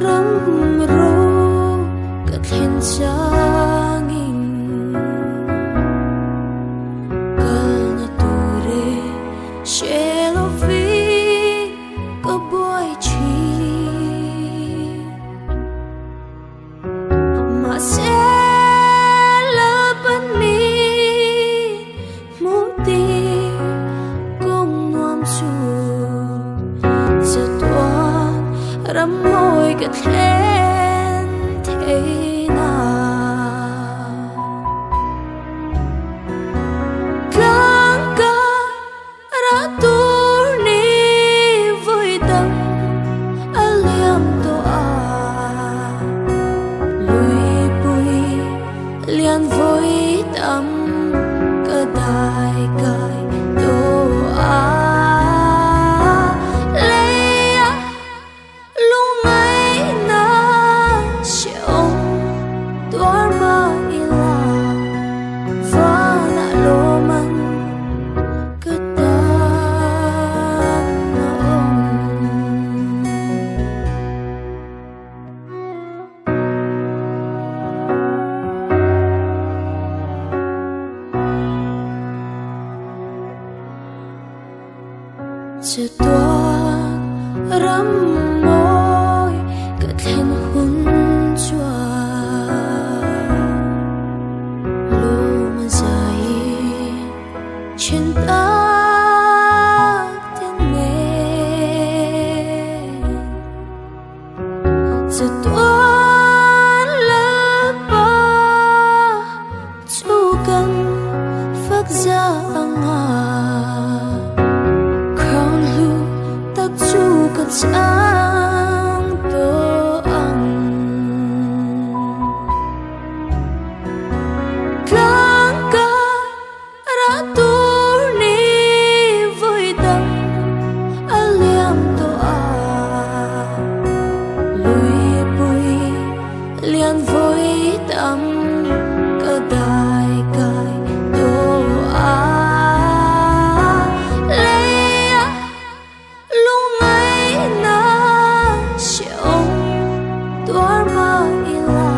ram ro ka khen changin kal na ture shelo fi ka boy chi ma se la ban mi mu ti kong nuam su sa toan ram môi ka khen thế na clang ca ra tur ni vui tâm aliam to a lui bui lian vui tâm ka dai kai to a chưa toan ram môi cất lên hun chua lu mà dài trên ta tiếng nghe chưa toan lớp ba chú cần phát ra chẳng tô ăn clang ca ra tur ni vui tâm aliam to a lui bui lian vui tâm ka dai kai to a Dharma ila